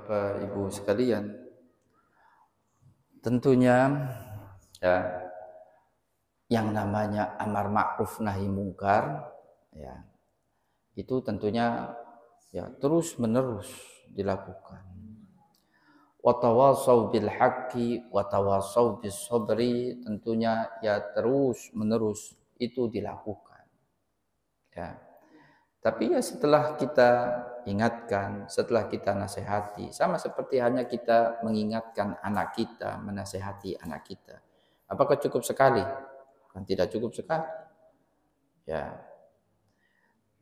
Bapak Ibu sekalian, tentunya ya yang namanya amar ma'ruf nahi mungkar ya itu tentunya ya terus menerus dilakukan. Wa tawassaw bil haqqi wa tawassaw bis sabri, tentunya ya terus menerus itu dilakukan. Ya. Tapi ya setelah kita ingatkan, setelah kita nasihati, sama seperti hanya kita mengingatkan anak kita, menasihati anak kita. Apakah cukup sekali? Kan tidak cukup sekali. Ya.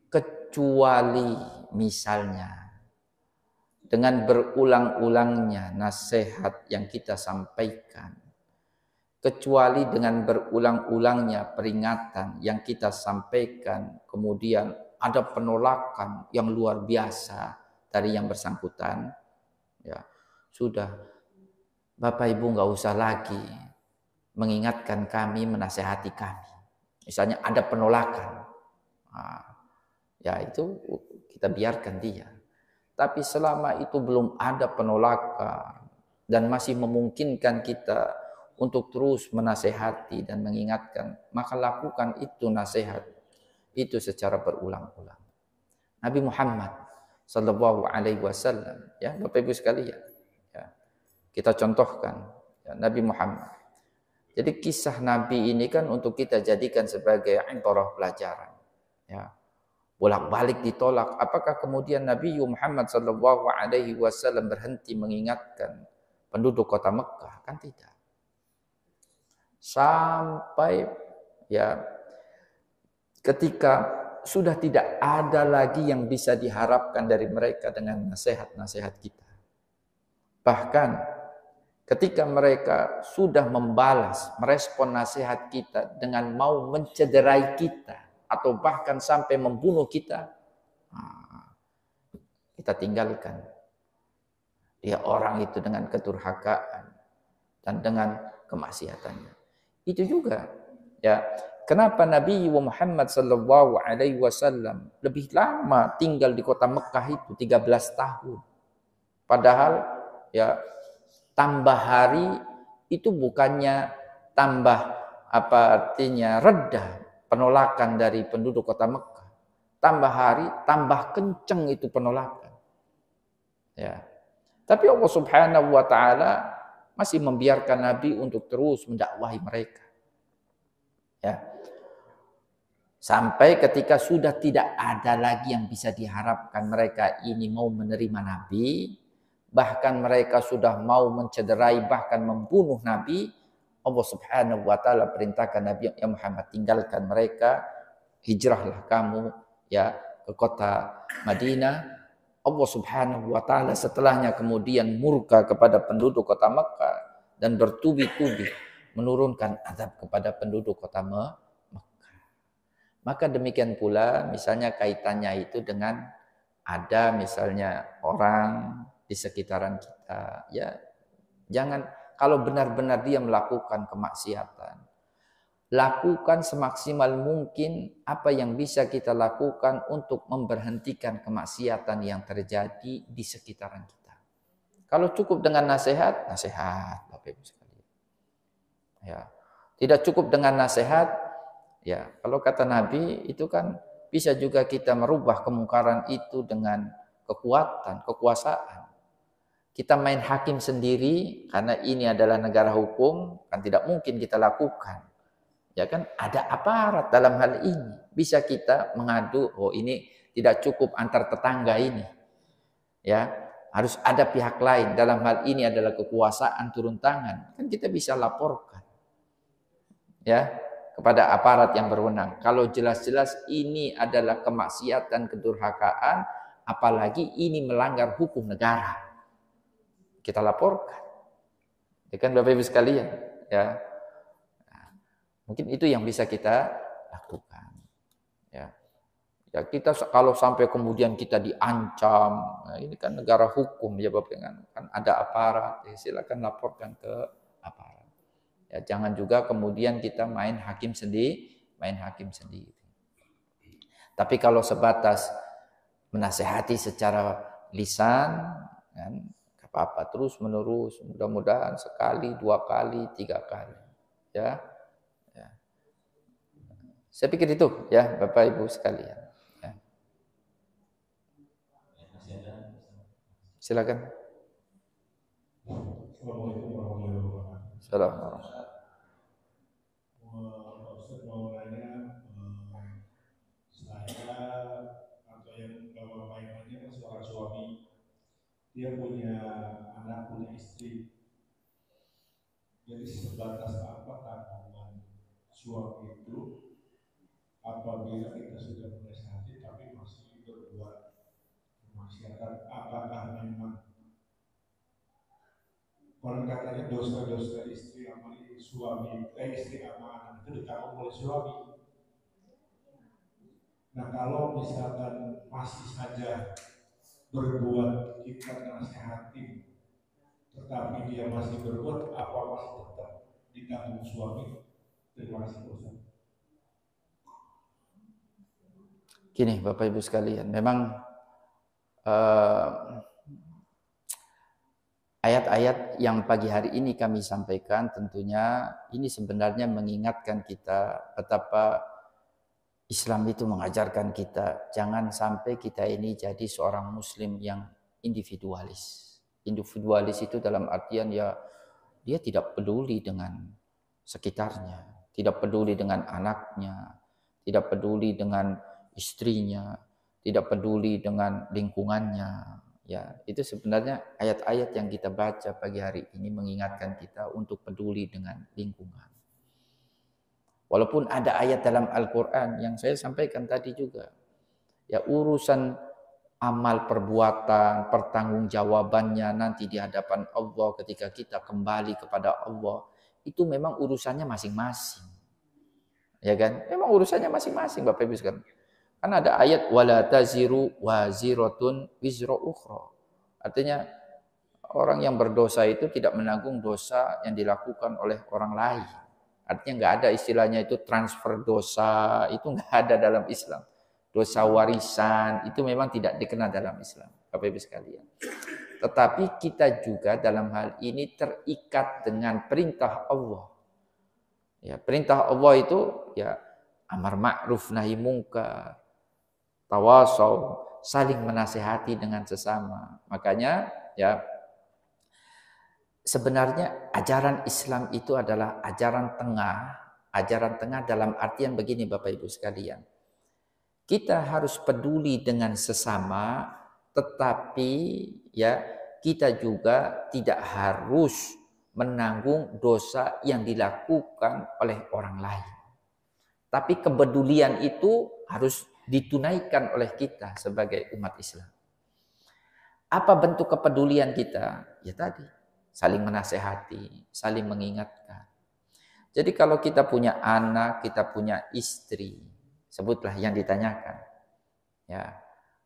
Kecuali misalnya dengan berulang-ulangnya nasihat yang kita sampaikan, kecuali dengan berulang-ulangnya peringatan yang kita sampaikan, kemudian ada penolakan yang luar biasa dari yang bersangkutan, ya sudah, Bapak Ibu nggak usah lagi mengingatkan kami, menasehati kami. Misalnya ada penolakan, nah, ya itu kita biarkan dia. Tapi selama itu belum ada penolakan dan masih memungkinkan kita untuk terus menasehati dan mengingatkan, maka lakukan itu nasihat itu secara berulang-ulang. Nabi Muhammad sallallahu alaihi wasallam, ya Bapak Ibu sekalian, ya, kita contohkan ya, Nabi Muhammad. Jadi kisah Nabi ini kan untuk kita jadikan sebagai ibrah pelajaran. Ya. Bolak-balik ditolak. Apakah kemudian Nabi Muhammad sallallahu alaihi wasallam berhenti mengingatkan penduduk kota Mekah? Kan tidak. Sampai ya ketika sudah tidak ada lagi yang bisa diharapkan dari mereka dengan nasihat-nasihat kita. Bahkan ketika mereka sudah membalas, merespon nasihat kita dengan mau mencederai kita atau bahkan sampai membunuh kita, kita tinggalkan. Dia orang itu dengan kedurhakaan dan dengan kemaksiatannya. Itu juga ya. Kenapa Nabi Muhammad sallallahu alaihi wasallam lebih lama tinggal di kota Mekah itu 13 tahun. Padahal ya tambah hari itu bukannya tambah apa artinya reda penolakan dari penduduk kota Mekah. Tambah hari tambah kenceng itu penolakan. Ya. Tapi Allah Subhanahu wa taala masih membiarkan Nabi untuk terus mendakwahi mereka. Ya. Sampai ketika sudah tidak ada lagi yang bisa diharapkan mereka ini mau menerima Nabi, bahkan mereka sudah mau mencederai bahkan membunuh Nabi, Allah Subhanahu wa taala perintahkan Nabi Muhammad, tinggalkan mereka, hijrahlah kamu ya ke kota Madinah. Allah Subhanahu wa taala setelahnya kemudian murka kepada penduduk kota Makkah dan bertubi-tubi menurunkan azab kepada penduduk kota Makkah. Maka demikian pula misalnya kaitannya itu dengan ada misalnya orang di sekitaran kita, ya jangan, kalau benar-benar dia melakukan kemaksiatan, lakukan semaksimal mungkin apa yang bisa kita lakukan untuk memberhentikan kemaksiatan yang terjadi di sekitaran kita. Kalau cukup dengan nasihat, nasihat Bapak Ibu sekalian. Ya, tidak cukup dengan nasihat, ya, kalau kata Nabi itu kan bisa juga kita merubah kemungkaran itu dengan kekuatan, kekuasaan. Kita main hakim sendiri karena ini adalah negara hukum, kan tidak mungkin kita lakukan. Ya kan, ada aparat dalam hal ini. Bisa kita mengadu, oh ini tidak cukup antar tetangga ini. Ya, harus ada pihak lain. Dalam hal ini adalah kekuasaan turun tangan. Kan kita bisa laporkan. Ya, kepada aparat yang berwenang. Kalau jelas-jelas ini adalah kemaksiatan, kedurhakaan, apalagi ini melanggar hukum negara, kita laporkan. Ya kan Bapak Ibu sekalian, ya. Nah, mungkin itu yang bisa kita lakukan. Ya. Ya kita kalau sampai kemudian kita diancam, nah ini kan negara hukum ya Bapak, kan ada aparat, ya silakan laporkan ke aparat. Ya, jangan juga kemudian kita main hakim sendiri. Tapi kalau sebatas menasehati secara lisan, apa-apa, terus menerus, mudah-mudahan sekali, 2 kali, 3 kali. Ya. Ya. Saya pikir itu ya Bapak Ibu sekalian. Ya. Silakan. Assalamualaikum warahmatullahi wabarakatuh. Assalamualaikum. Ustaz mau nanya, saya atau yang bapak-bapak yang lainnya kan seorang suami, dia punya anak, punya istri. Jadi sebatas apa tanggungan suami itu apabila kita sudah menasihati tapi masih berbuat kemaksiatan, apakah memang orang katanya dosa-dosa istri sama suami, istri sama anak itu ditanggung oleh suami. Nah kalau misalkan masih saja berbuat kita nasihati, tetapi dia masih berbuat, apa masih tetap ditanggung suami? Terima kasih Ustaz. Gini Bapak Ibu sekalian, memang ayat-ayat yang pagi hari ini kami sampaikan tentunya ini sebenarnya mengingatkan kita betapa Islam itu mengajarkan kita jangan sampai kita ini jadi seorang muslim yang individualis. Individualis itu dalam artian ya dia tidak peduli dengan sekitarnya, tidak peduli dengan anaknya, tidak peduli dengan istrinya, tidak peduli dengan lingkungannya. Ya, itu sebenarnya ayat-ayat yang kita baca pagi hari ini mengingatkan kita untuk peduli dengan lingkungan. Walaupun ada ayat dalam Al-Quran yang saya sampaikan tadi juga. Ya urusan amal perbuatan, pertanggungjawabannya nanti di hadapan Allah ketika kita kembali kepada Allah. Itu memang urusannya masing-masing. Ya kan? Memang urusannya masing-masing Bapak Ibu sekalian. Kan ada ayat wala taziru waziratun wizra ukhra. Artinya orang yang berdosa itu tidak menanggung dosa yang dilakukan oleh orang lain. Artinya nggak ada istilahnya itu transfer dosa, itu nggak ada dalam Islam. Dosa warisan itu memang tidak dikenal dalam Islam, Bapak Ibu sekalian. Tetapi kita juga dalam hal ini terikat dengan perintah Allah. Ya, perintah Allah itu ya amar ma'ruf nahi munkar, tawasau, saling menasihati dengan sesama. Makanya ya sebenarnya ajaran Islam itu adalah ajaran tengah dalam artian begini Bapak Ibu sekalian. Kita harus peduli dengan sesama, tetapi ya kita juga tidak harus menanggung dosa yang dilakukan oleh orang lain. Tapi kepedulian itu harus ditunaikan oleh kita sebagai umat Islam. Apa bentuk kepedulian kita? Ya tadi, saling menasehati, saling mengingatkan. Jadi kalau kita punya anak, kita punya istri, sebutlah yang ditanyakan. Ya,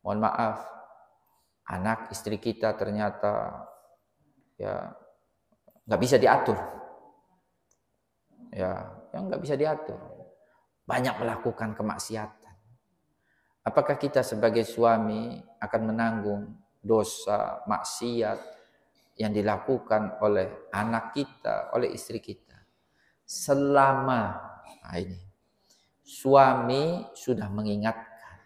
mohon maaf, anak istri kita ternyata ya nggak bisa diatur. Ya, yang nggak bisa diatur. Banyak melakukan kemaksiatan. Apakah kita sebagai suami akan menanggung dosa, maksiat yang dilakukan oleh anak kita, oleh istri kita? Selama ini suami sudah mengingatkan,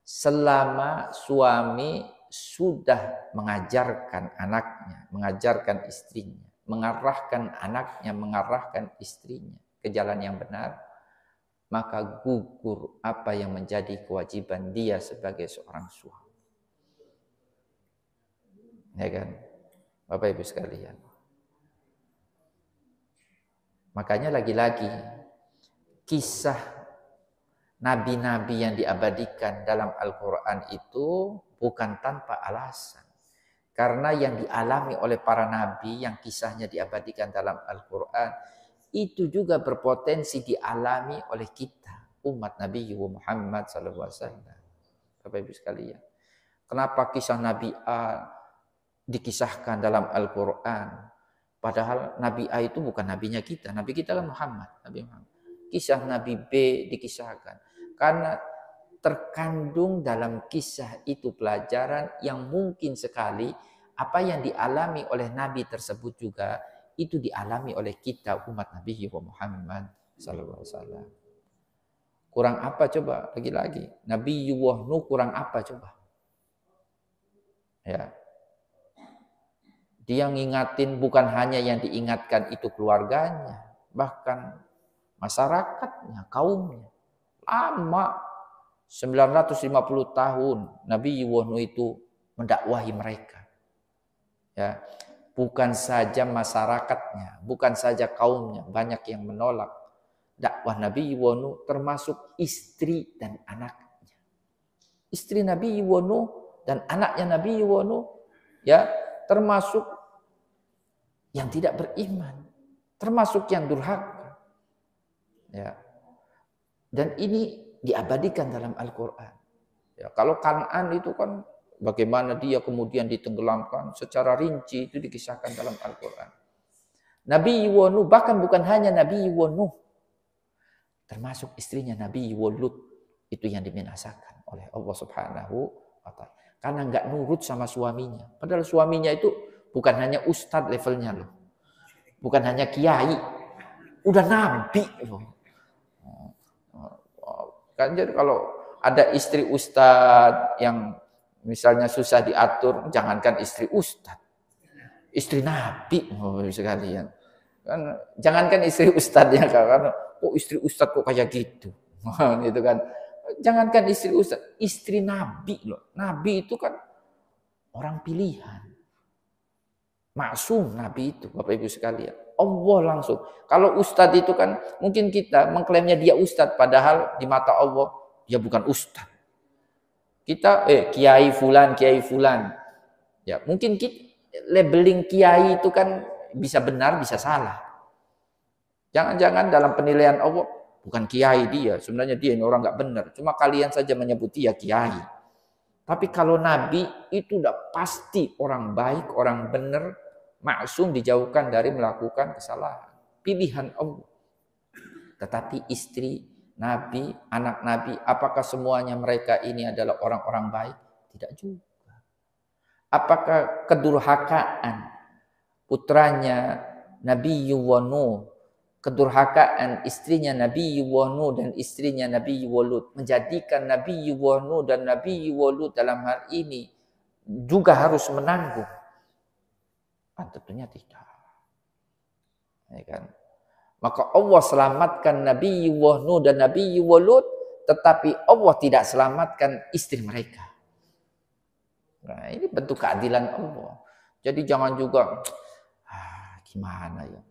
selama suami sudah mengajarkan anaknya, mengajarkan istrinya, mengarahkan anaknya, mengarahkan istrinya ke jalan yang benar, maka gugur apa yang menjadi kewajiban dia sebagai seorang suami. Ya kan? Bapak Ibu sekalian. Makanya lagi-lagi kisah nabi-nabi yang diabadikan dalam Al-Quran itu bukan tanpa alasan. Karena yang dialami oleh para nabi yang kisahnya diabadikan dalam Al-Quran itu juga berpotensi dialami oleh kita, umat Nabi Muhammad SAW. Bapak Ibu sekalian. Kenapa kisah Nabi A dikisahkan dalam Al-Quran? Padahal Nabi A itu bukan nabinya kita. Nabi kita kan Muhammad. Nabi Muhammad. Kisah Nabi B dikisahkan. Karena terkandung dalam kisah itu pelajaran yang mungkin sekali Apa yang dialami oleh Nabi tersebut juga itu dialami oleh kita umat Nabi Muhammad sallallahu alaihi wasallam. Kurang apa coba? Lagi-lagi Nabi Nuh kurang apa coba? Ya. Dia ngingatin bukan hanya yang diingatkan itu keluarganya, bahkan masyarakatnya, kaumnya. Lama 950 tahun Nabi Nuh itu mendakwahi mereka. Ya, bukan saja masyarakatnya, bukan saja kaumnya, banyak yang menolak dakwah Nabi Nuh, termasuk istri dan anaknya. Istri Nabi Nuh dan anaknya Nabi Nuh, ya, termasuk yang tidak beriman, termasuk yang durhaka. Ya. Dan ini diabadikan dalam Al-Quran. Ya, kalau Kan'an itu kan bagaimana dia kemudian ditenggelamkan secara rinci itu dikisahkan dalam Al-Quran. Nabi Nuh bahkan bukan hanya Nabi Nuh, termasuk istrinya Nabi Lut itu yang dibinasakan oleh Allah Subhanahu wa Ta'ala karena nggak nurut sama suaminya. Padahal suaminya itu bukan hanya ustadz levelnya loh, bukan hanya kiai, udah nabi loh. Kan jadi kalau ada istri ustadz yang misalnya susah diatur, jangankan istri ustadz, istri nabi sekalian. Kan jangankan istri ustadz ya, karena kok istri ustadz kok kayak gitu. Gitu kan. Jangankan istri ustadz, istri nabi loh. Nabi itu kan orang pilihan. Maksum nabi itu, Bapak Ibu sekalian. Allah langsung. Kalau ustadz itu kan mungkin kita mengklaimnya dia ustadz, padahal di mata Allah dia bukan ustadz. Kita kiai fulan. Ya, mungkin kita labeling kiai itu kan bisa benar, bisa salah. Jangan-jangan dalam penilaian Allah bukan kiai dia, sebenarnya dia ini orang nggak benar. Cuma kalian saja menyebut dia kiai. Tapi kalau nabi itu udah pasti orang baik, orang benar, maksum, dijauhkan dari melakukan kesalahan. Pilihan Allah. Tetapi istri Nabi, anak Nabi, apakah semuanya mereka ini adalah orang-orang baik? Tidak juga. Apakah kedurhakaan putranya Nabi Nuh, kedurhakaan istrinya Nabi Nuh dan istrinya Nabi Lut menjadikan Nabi Nuh dan Nabi Lut dalam hal ini juga harus menanggung? Tentunya tidak. Ya kan? Maka Allah selamatkan Nabi Nuh dan Nabi Lut, tetapi Allah tidak selamatkan istri mereka. Nah, ini bentuk keadilan Allah. Jadi jangan juga gimana ya?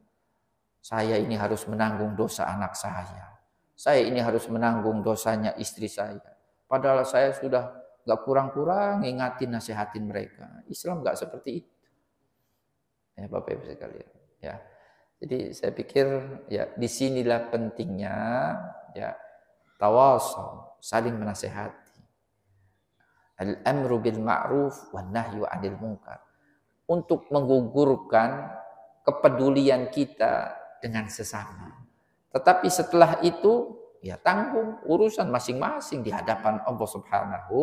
Saya ini harus menanggung dosa anak saya. Saya ini harus menanggung dosanya istri saya. Padahal saya sudah gak kurang-kurang ngingatin, nasihatin mereka. Islam gak seperti itu. Ya Bapak Ibu sekalian. Ya. Jadi saya pikir ya disinilah pentingnya ya tawasau, saling menasehati. Al-amru bil ma'ruf wan nahyu 'anil munkar. Untuk menggugurkan kepedulian kita dengan sesama. Tetapi setelah itu ya tanggung urusan masing-masing di hadapan Allah Subhanahu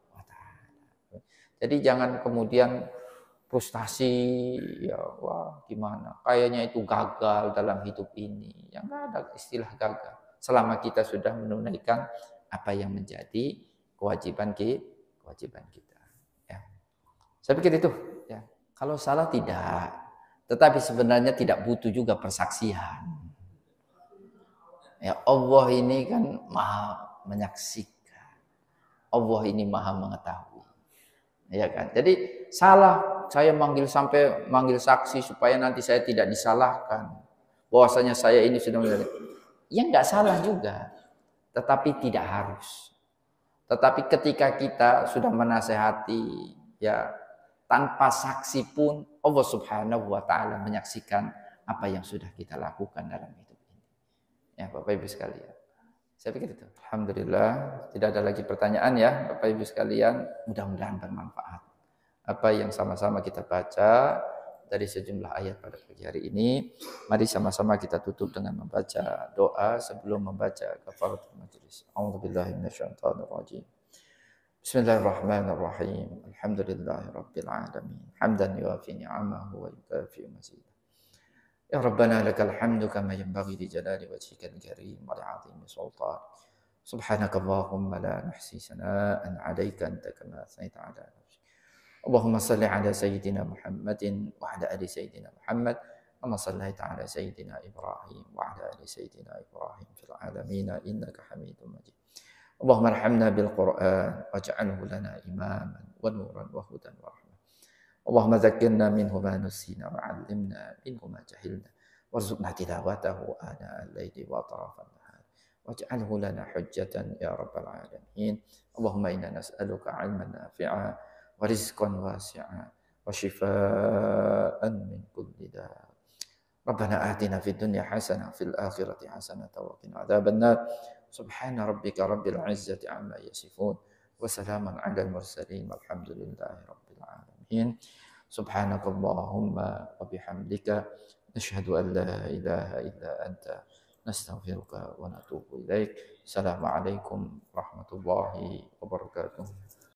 wa taala. Jadi jangan kemudian frustasi ya wah gimana? Kayaknya itu gagal dalam hidup ini. Ya enggak ada istilah gagal. Selama kita sudah menunaikan apa yang menjadi kewajiban kita. Ya. Saya pikir itu ya. Kalau salah tidak. Tetapi sebenarnya tidak butuh juga persaksian. Ya Allah ini kan maha menyaksikan. Allah ini maha mengetahui. Ya kan? Jadi salah saya sampai manggil saksi supaya nanti saya tidak disalahkan. Bahwasanya saya ini sudah ya enggak salah juga. Tetapi tidak harus. Tetapi ketika kita sudah menasehati ya tanpa saksi pun Allah Subhanahu wa taala menyaksikan apa yang sudah kita lakukan dalam hidup ini. Ya Bapak Ibu sekalian. Saya pikir itu. Alhamdulillah tidak ada lagi pertanyaan ya Bapak Ibu sekalian. Mudah-mudahan bermanfaat. Apa yang sama-sama kita baca dari sejumlah ayat pada pagi hari ini. Mari sama-sama kita tutup dengan membaca doa sebelum membaca kafaratul majelis. A'udzubillahi minasyaitonir rajim. Bismillahirrahmanirrahim. Alhamdulillahirabbil alamin. Hamdan yuwafi ni'amahu wa yukafi mazidah. Ya Rabbana lakal hamdu kama yanbaghi li jalali wajhikal karim wa li'azimi sultan. Subhanakallahumma la nuhsi sana'an 'alaika anta kama athnaita 'ala nafsik. Allahumma salli 'ala sayyidina Muhammadin wa 'ala ali sayyidina Muhammad kama sallaita 'ala sayyidina Ibrahim wa 'ala ali sayyidina Ibrahim fil 'alamin innaka Hamidum Majid. Allahumma arhamna bil Qur'an waj'alhu lana imaman wa nuran wa hudan wa rahmah. Allahumma zakkirna minhu ma nusina wa 'allimna minhu ma jahilna warzuqna tilawatahu ana al-laili wa atrafan nahar waj'alhu lana hujjatan ya rabbal alamin. Allahumma inna nas'aluka 'ilman nafi'a wa rizqan wasi'a wa shifaa'an min kulli da'. Rabbana atina fid dunya hasanah fil akhirati hasanah wa qina adzabannar. Subhana rabbika rabbil izzati amma yasifun wa salamun 'alal mursalin walhamdulillahi rabbil alamin. Subhanakallahumma wa bihamdika nashhadu an la ilaha illa anta nastaghfiruka wa natubu ilaik. Assalamualaikum warahmatullahi wabarakatuh.